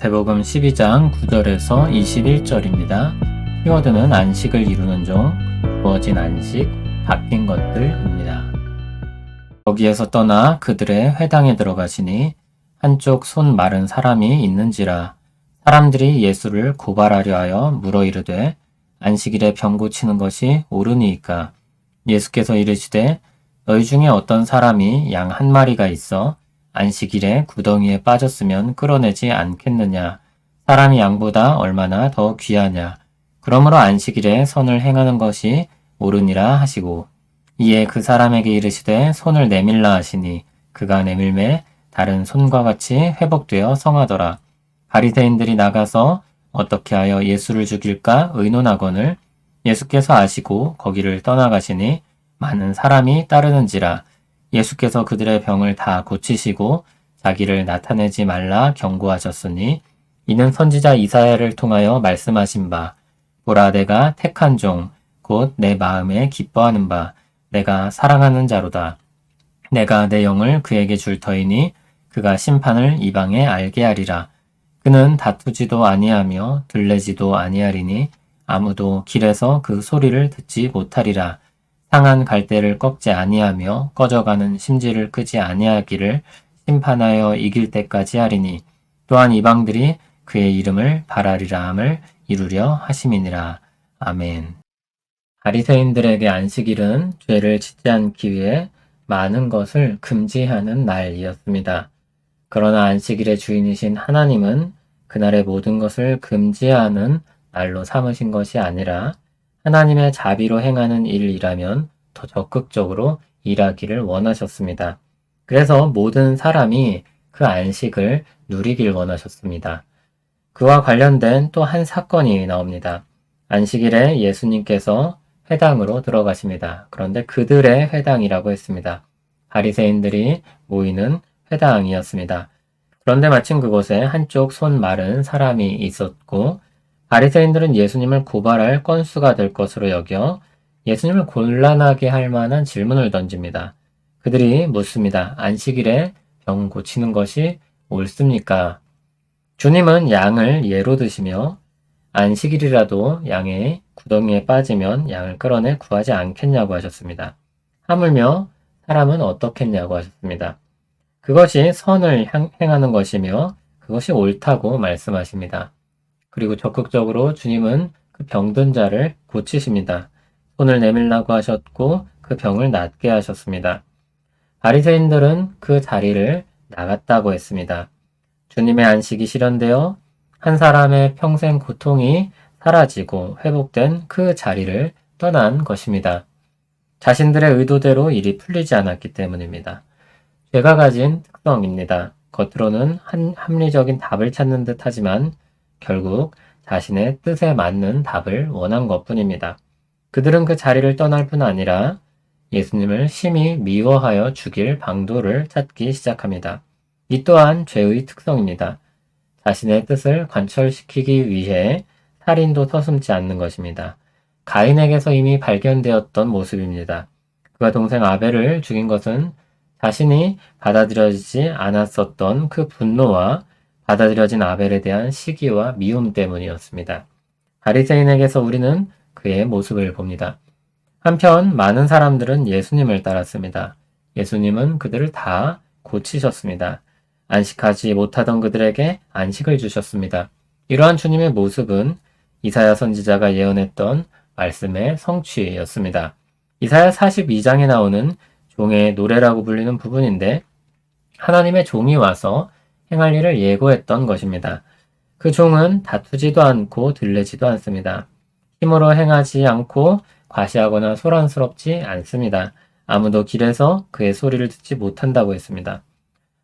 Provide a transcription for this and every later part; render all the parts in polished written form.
마태복음 12장 9절에서 21절입니다. 키워드는 안식을 이루는 종, 주어진 안식, 바뀐 것들입니다. 거기에서 떠나 그들의 회당에 들어가시니 한쪽 손 마른 사람이 있는지라. 사람들이 예수를 고발하려 하여 물어 이르되 안식일에 병 고치는 것이 옳으니이까. 예수께서 이르시되 너희 중에 어떤 사람이 양 한 마리가 있어 안식일에 구덩이에 빠졌으면 끌어내지 않겠느냐. 사람이 양보다 얼마나 더 귀하냐. 그러므로 안식일에 선을 행하는 것이 옳으니라 하시고, 이에 그 사람에게 이르시되 손을 내밀라 하시니 그가 내밀매 다른 손과 같이 회복되어 성하더라. 바리새인들이 나가서 어떻게 하여 예수를 죽일까 의논하거늘 예수께서 아시고 거기를 떠나가시니 많은 사람이 따르는지라. 예수께서 그들의 병을 다 고치시고 자기를 나타내지 말라 경고하셨으니 이는 선지자 이사야를 통하여 말씀하신 바, 보라 내가 택한 종 곧 내 마음에 기뻐하는 바 내가 사랑하는 자로다. 내가 내 영을 그에게 줄 터이니 그가 심판을 이방에 알게 하리라. 그는 다투지도 아니하며 들레지도 아니하리니 아무도 길에서 그 소리를 듣지 못하리라. 상한 갈대를 꺾지 아니하며 꺼져가는 심지를 끄지 아니하기를 심판하여 이길 때까지 하리니 또한 이방들이 그의 이름을 바라리라 함을 이루려 하심이니라. 아멘. 바리새인들에게 안식일은 죄를 짓지 않기 위해 많은 것을 금지하는 날이었습니다. 그러나 안식일의 주인이신 하나님은 그날의 모든 것을 금지하는 날로 삼으신 것이 아니라 하나님의 자비로 행하는 일이라면 더 적극적으로 일하기를 원하셨습니다. 그래서 모든 사람이 그 안식을 누리길 원하셨습니다. 그와 관련된 또 한 사건이 나옵니다. 안식일에 예수님께서 회당으로 들어가십니다. 그런데 그들의 회당이라고 했습니다. 바리새인들이 모이는 회당이었습니다. 그런데 마침 그곳에 한쪽 손 마른 사람이 있었고 바리새인들은 예수님을 고발할 건수가 될 것으로 여겨 예수님을 곤란하게 할 만한 질문을 던집니다. 그들이 묻습니다. 안식일에 병 고치는 것이 옳습니까? 주님은 양을 예로 드시며 안식일이라도 양의 구덩이에 빠지면 양을 끌어내 구하지 않겠냐고 하셨습니다. 하물며 사람은 어떻겠냐고 하셨습니다. 그것이 선을 행하는 것이며 그것이 옳다고 말씀하십니다. 그리고 적극적으로 주님은 그 병든 자를 고치십니다. 손을 내밀라고 하셨고 그 병을 낫게 하셨습니다. 바리새인들은 그 자리를 나갔다고 했습니다. 주님의 안식이 실현되어 한 사람의 평생 고통이 사라지고 회복된 그 자리를 떠난 것입니다. 자신들의 의도대로 일이 풀리지 않았기 때문입니다. 죄가 가진 특성입니다. 겉으로는 합리적인 답을 찾는 듯 하지만 결국 자신의 뜻에 맞는 답을 원한 것뿐입니다. 그들은 그 자리를 떠날 뿐 아니라 예수님을 심히 미워하여 죽일 방도를 찾기 시작합니다. 이 또한 죄의 특성입니다. 자신의 뜻을 관철시키기 위해 살인도 서슴지 않는 것입니다. 가인에게서 이미 발견되었던 모습입니다. 그가 동생 아벨을 죽인 것은 자신이 받아들여지지 않았었던 그 분노와 받아들여진 아벨에 대한 시기와 미움 때문이었습니다. 바리새인에게서 우리는 그의 모습을 봅니다. 한편 많은 사람들은 예수님을 따랐습니다. 예수님은 그들을 다 고치셨습니다. 안식하지 못하던 그들에게 안식을 주셨습니다. 이러한 주님의 모습은 이사야 선지자가 예언했던 말씀의 성취였습니다. 이사야 42장에 나오는 종의 노래라고 불리는 부분인데 하나님의 종이 와서 행할 일을 예고했던 것입니다. 그 종은 다투지도 않고 들레지도 않습니다. 힘으로 행하지 않고 과시하거나 소란스럽지 않습니다. 아무도 길에서 그의 소리를 듣지 못한다고 했습니다.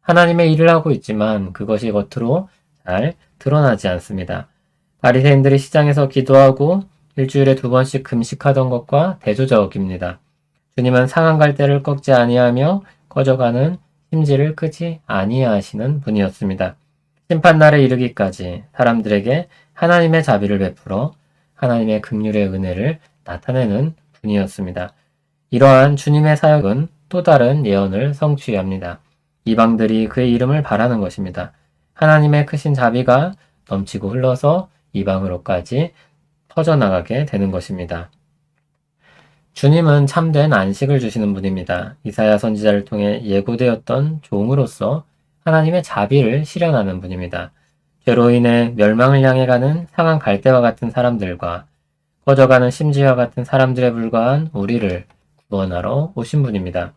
하나님의 일을 하고 있지만 그것이 겉으로 잘 드러나지 않습니다. 바리새인들이 시장에서 기도하고 일주일에 2번씩 금식하던 것과 대조적입니다. 주님은 상한 갈대를 꺾지 아니하며 꺼져가는 심지를 끄지 아니하시는 분이었습니다. 심판날에 이르기까지 사람들에게 하나님의 자비를 베풀어 하나님의 긍휼의 은혜를 나타내는 분이었습니다. 이러한 주님의 사역은 또 다른 예언을 성취합니다. 이방들이 그의 이름을 바라는 것입니다. 하나님의 크신 자비가 넘치고 흘러서 이방으로까지 퍼져나가게 되는 것입니다. 주님은 참된 안식을 주시는 분입니다. 이사야 선지자를 통해 예고되었던 종으로서 하나님의 자비를 실현하는 분입니다. 죄로 인해 멸망을 향해 가는 상한 갈대와 같은 사람들과 꺼져가는 심지와 같은 사람들에 불과한 우리를 구원하러 오신 분입니다.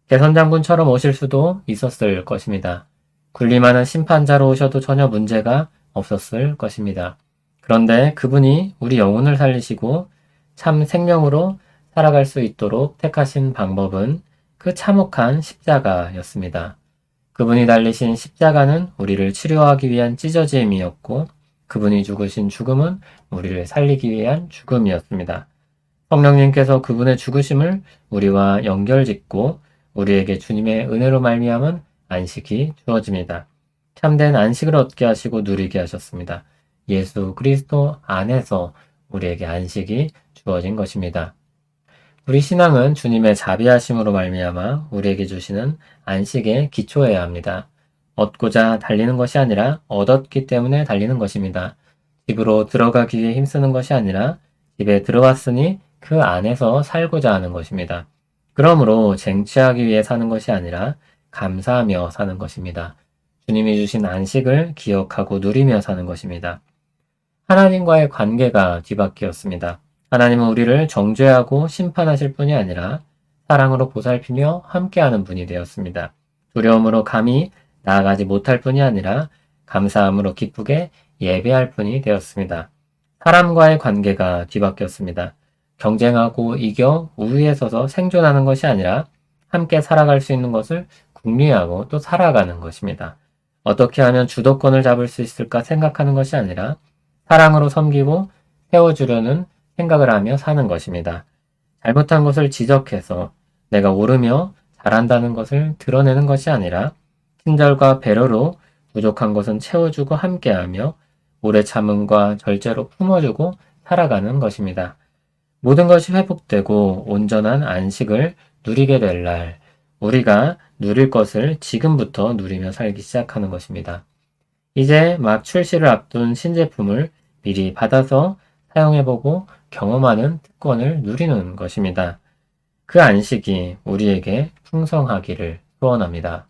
대선장군처럼 오실 수도 있었을 것입니다. 군림하는 심판자로 오셔도 전혀 문제가 없었을 것입니다. 그런데 그분이 우리 영혼을 살리시고 참 생명으로 살아갈 수 있도록 택하신 방법은 그 참혹한 십자가였습니다. 그분이 달리신 십자가는 우리를 치료하기 위한 찢어짐이었고 그분이 죽으신 죽음은 우리를 살리기 위한 죽음이었습니다. 성령님께서 그분의 죽으심을 우리와 연결짓고 우리에게 주님의 은혜로 말미암은 안식이 주어집니다. 참된 안식을 얻게 하시고 누리게 하셨습니다. 예수 그리스도 안에서 우리에게 안식이 주어진 것입니다. 우리 신앙은 주님의 자비하심으로 말미암아 우리에게 주시는 안식에 기초해야 합니다. 얻고자 달리는 것이 아니라 얻었기 때문에 달리는 것입니다. 집으로 들어가기 위해 힘쓰는 것이 아니라 집에 들어왔으니 그 안에서 살고자 하는 것입니다. 그러므로 쟁취하기 위해 사는 것이 아니라 감사하며 사는 것입니다. 주님이 주신 안식을 기억하고 누리며 사는 것입니다. 하나님과의 관계가 뒤바뀌었습니다. 하나님은 우리를 정죄하고 심판하실 뿐이 아니라 사랑으로 보살피며 함께하는 분이 되었습니다. 두려움으로 감히 나아가지 못할 뿐이 아니라 감사함으로 기쁘게 예배할 뿐이 되었습니다. 사람과의 관계가 뒤바뀌었습니다. 경쟁하고 이겨 우위에 서서 생존하는 것이 아니라 함께 살아갈 수 있는 것을 궁리하고 또 살아가는 것입니다. 어떻게 하면 주도권을 잡을 수 있을까 생각하는 것이 아니라 사랑으로 섬기고 세워주려는 생각을 하며 사는 것입니다. 잘못한 것을 지적해서 내가 옳으며 잘한다는 것을 드러내는 것이 아니라 친절과 배려로 부족한 것은 채워주고 함께하며 오래 참음과 절제로 품어주고 살아가는 것입니다. 모든 것이 회복되고 온전한 안식을 누리게 될 날, 우리가 누릴 것을 지금부터 누리며 살기 시작하는 것입니다. 이제 막 출시를 앞둔 신제품을 미리 받아서 사용해보고 경험하는 특권을 누리는 것입니다. 그 안식이 우리에게 풍성하기를 소원합니다.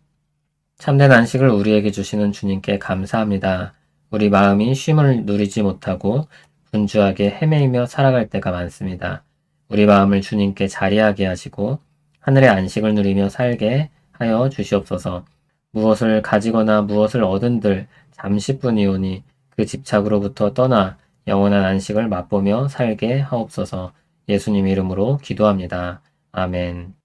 참된 안식을 우리에게 주시는 주님께 감사합니다. 우리 마음이 쉼을 누리지 못하고 분주하게 헤매이며 살아갈 때가 많습니다. 우리 마음을 주님께 자리하게 하시고 하늘의 안식을 누리며 살게 하여 주시옵소서. 무엇을 가지거나 무엇을 얻은들 잠시뿐이오니 그 집착으로부터 떠나 영원한 안식을 맛보며 살게 하옵소서. 예수님 이름으로 기도합니다. 아멘.